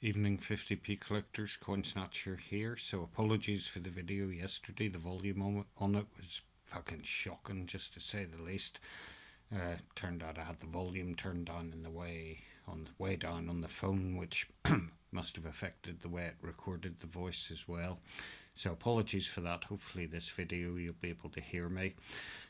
Evening 50p collectors, Coin Snatcher here. So apologies for the video yesterday. The volume on it was fucking shocking, just to say the least. Turned out I had the volume turned down on the way down on the phone, which must have affected the way it recorded the voice as well. So apologies for that. Hopefully this video you'll be able to hear me.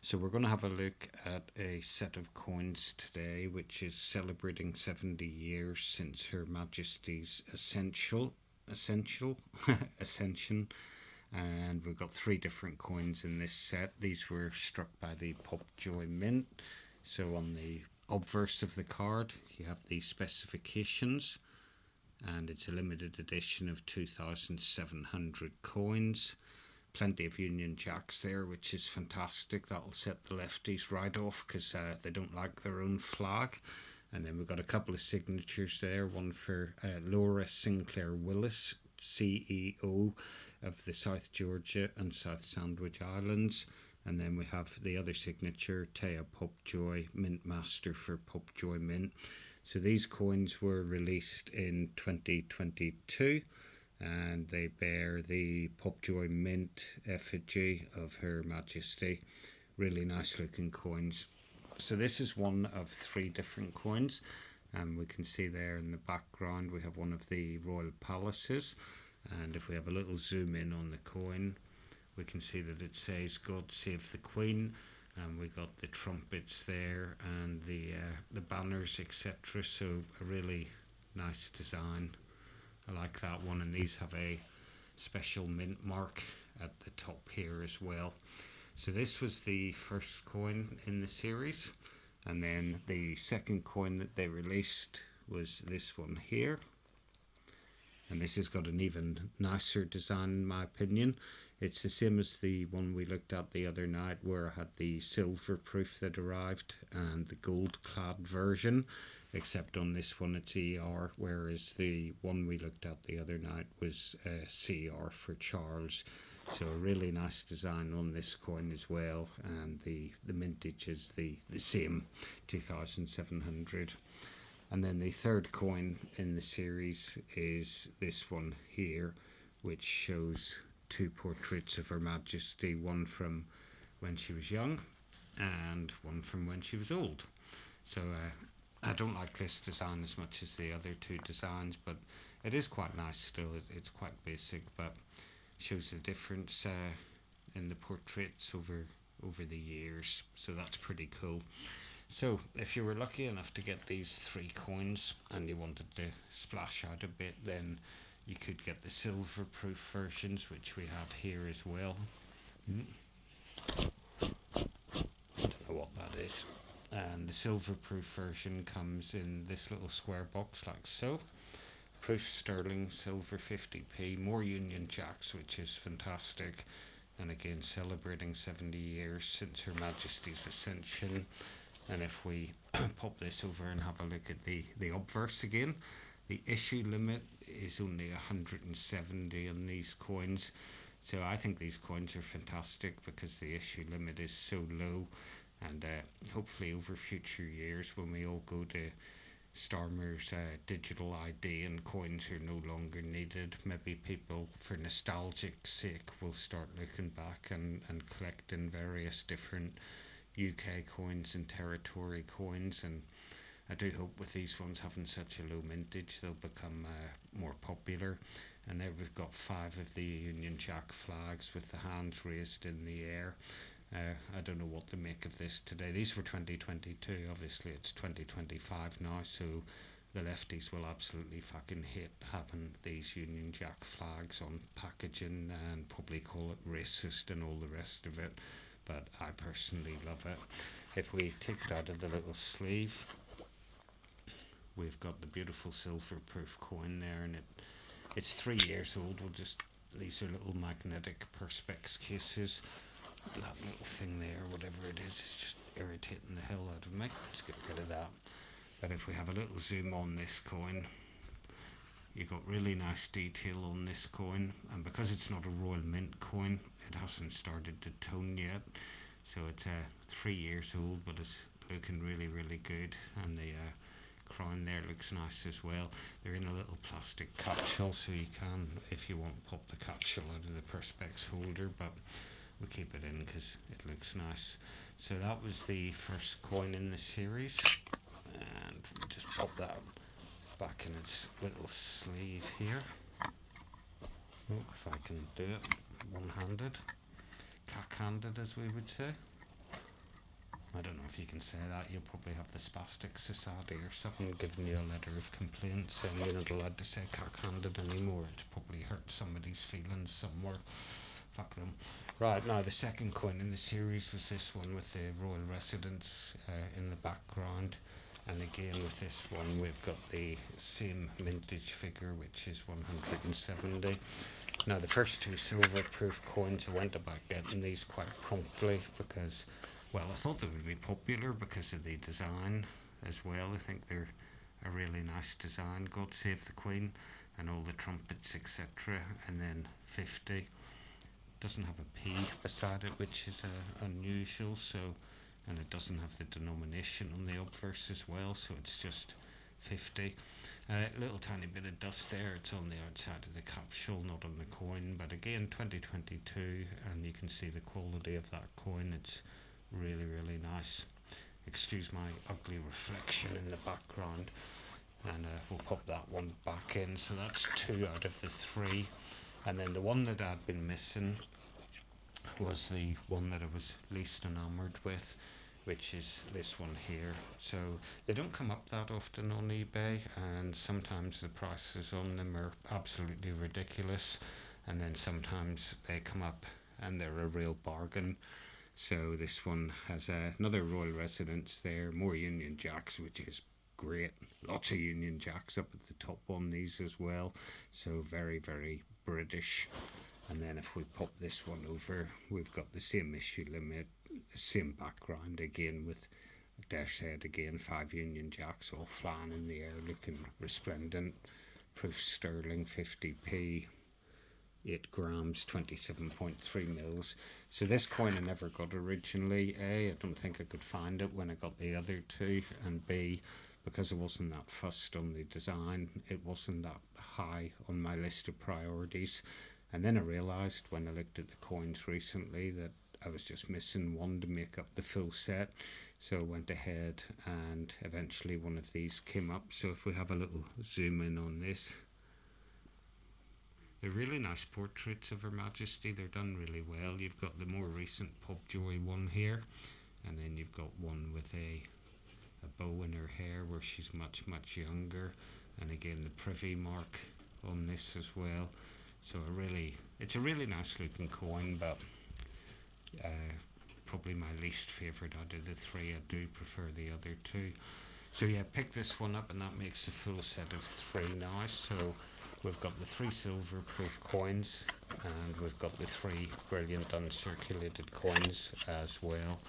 So we're going to have a look at a set of coins today which is celebrating 70 years since Her Majesty's Ascension. And we've got 3 different coins in this set. These were struck by the P.O.P.Joy Mint. So on the obverse of the card you have the specifications, and it's a limited edition of 2,700 coins. Plenty of Union Jacks there, which is fantastic. That'll set the lefties right off because they don't like their own flag. And then we've got a couple of signatures there, one for Laura Sinclair Willis, CEO of the South Georgia and South Sandwich Islands. And then we have the other signature, Taya P.O.P.Joy, Mint Master for P.O.P.Joy Mint. So these coins were released in 2022 and they bear the P.O.P.Joy Mint effigy of Her Majesty. Really nice looking coins. So this is one of 3 different coins, and we can see there in the background we have one of the royal palaces, and if we have a little zoom in on the coin we can see that it says God Save the Queen, and we got the trumpets there and the banners, etc. So a really nice design. I like that one, and these have a special mint mark at the top here as well. So this was the first coin in the series, and then the second coin that they released was this one here, and this has got an even nicer design in my opinion. It's the same as the one we looked at the other night where I had the silver proof that arrived and the gold clad version, except on this one it's ER, whereas the one we looked at the other night was CR for Charles. So a really nice design on this coin as well, and the mintage is the same, 2,700. And then the third coin in the series is this one here, which shows 2 portraits of Her Majesty, one from when she was young and one from when she was old. So I don't like this design as much as the other 2 designs, but it is quite nice still. It's quite basic, but shows the difference in the portraits over the years, so that's pretty cool. So if you were lucky enough to get these 3 coins and you wanted to splash out a bit, then you could get the silver proof versions, which we have here as well. Don't know what that is. And the silver proof version comes in this little square box like so. Proof sterling, silver 50p, more Union Jacks, which is fantastic. And again, celebrating 70 years since Her Majesty's Ascension. And if we pop this over and have a look at the obverse again, the issue limit is only 170 on these coins. So I think these coins are fantastic because the issue limit is so low, and hopefully over future years when we all go to Starmer's digital ID and coins are no longer needed, maybe people for nostalgic sake will start looking back and collecting various different UK coins and territory coins. And I do hope with these ones having such a low mintage they'll become more popular. And there we've got 5 of the Union Jack flags with the hands raised in the air. I don't know what to make of this today. These were 2022, obviously it's 2025 now, so the lefties will absolutely fucking hate having these Union Jack flags on packaging and probably call it racist and all the rest of it, but I personally love it. If we take it out of the little sleeve, we've got the beautiful silver proof coin there, and it's 3 years old. These are little magnetic perspex cases. That little thing there, whatever it is just irritating the hell out of me. Let's get rid of that. But if we have a little zoom on this coin, you got really nice detail on this coin, and because it's not a Royal Mint coin, it hasn't started to tone yet. So it's 3 years old, but it's looking really good, and the background there looks nice as well. They're in a little plastic capsule, so you can, if you want, pop the capsule out of the Perspex holder, but we keep it in because it looks nice. So that was the first coin in the series, and we'll just pop that back in its little sleeve here. Oh, if I can do it one-handed, cack-handed as we would say. I don't know if you can say that. You'll probably have the Spastic Society or something giving you a letter of complaint saying you're not allowed to say cack-handed anymore. It's probably hurt somebody's feelings somewhere. Fuck them. Right, now the second coin in the series was this one with the Royal Residence in the background. And again with this one we've got the same mintage figure, which is 170. Now the first two silver proof coins, I went about getting these quite promptly because, well, I thought they would be popular because of the design as well. I think they're a really nice design. God Save the Queen and all the trumpets, etc. And then 50 doesn't have a P beside it, which is unusual. So, and it doesn't have the denomination on the obverse as well, so it's just 50. A little tiny bit of dust there. It's on the outside of the capsule, not on the coin, but again 2022, and you can see the quality of that coin. It's really, really nice. Excuse my ugly reflection in the background, and we'll pop that one back in. So that's 2 out of the 3, and then the one that I'd been missing was the one that I was least enamored with, which is this one here. So they don't come up that often on eBay, and sometimes the prices on them are absolutely ridiculous, and then sometimes they come up and they're a real bargain. So this one has another Royal Residence there, more Union Jacks, which is great. Lots of Union Jacks up at the top on these as well, so very, very British. And then if we pop this one over, we've got the same issue limit, same background again with, dare say it again, 5 Union Jacks all flying in the air looking resplendent. Proof sterling, 50p, 8 grams, 27.3 mils. So this coin I never got originally. A, I don't think I could find it when I got the other 2, and B, because I wasn't that fussed on the design, it wasn't that high on my list of priorities. And then I realised when I looked at the coins recently that I was just missing one to make up the full set. So I went ahead and eventually one of these came up. So if we have a little zoom in on this, they're really nice portraits of Her Majesty. They're done really well. You've got the more recent Pobjoy one here, and then you've got one with a bow in her hair where she's much, much younger. And again, the privy mark on this as well. So it's a really nice looking coin, but probably my least favourite out of the 3. I do prefer the other 2. So yeah, pick this one up, and that makes a full set of 3 now. So we've got the 3 silver proof coins, and we've got the 3 brilliant uncirculated coins as well.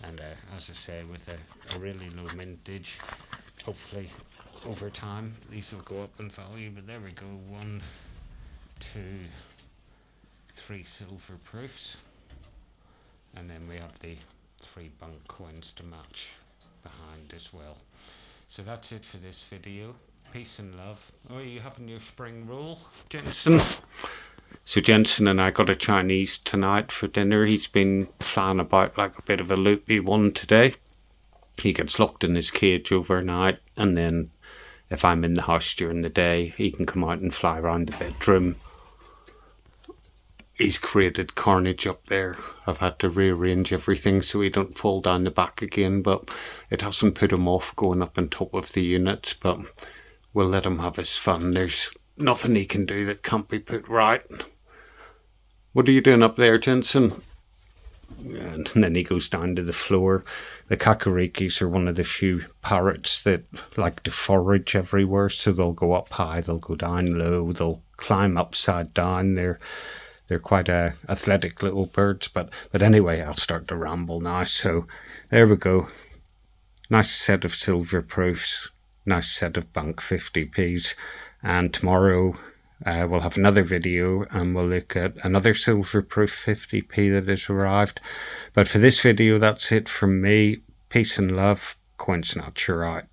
And as I say, with a really low mintage, hopefully over time these will go up in value. But there we go, 1, 2, 3 silver proofs, and then we have the 3 bunk coins to match behind as well. So that's it for this video. Peace and love. Oh, are you having your spring roll, Jensen? So Jensen and I got a Chinese tonight for dinner. He's been flying about like a bit of a loopy one today. He gets locked in his cage overnight, and then if I'm in the house during the day, he can come out and fly around the bedroom. He's created carnage up there. I've had to rearrange everything so he don't fall down the back again, but it hasn't put him off going up on top of the units, but we'll let him have his fun. There's nothing he can do that can't be put right. What are you doing up there, Jensen? And then he goes down to the floor. The kakarikis are one of the few parrots that like to forage everywhere, so they'll go up high, they'll go down low, they'll climb upside down. They're quite athletic little birds, but anyway, I'll start to ramble now. So there we go. Nice set of silver proofs, nice set of bank 50p's, and tomorrow we'll have another video and we'll look at another silver proof 50p that has arrived. But for this video, that's it from me. Peace and love. Coin Snatcher out.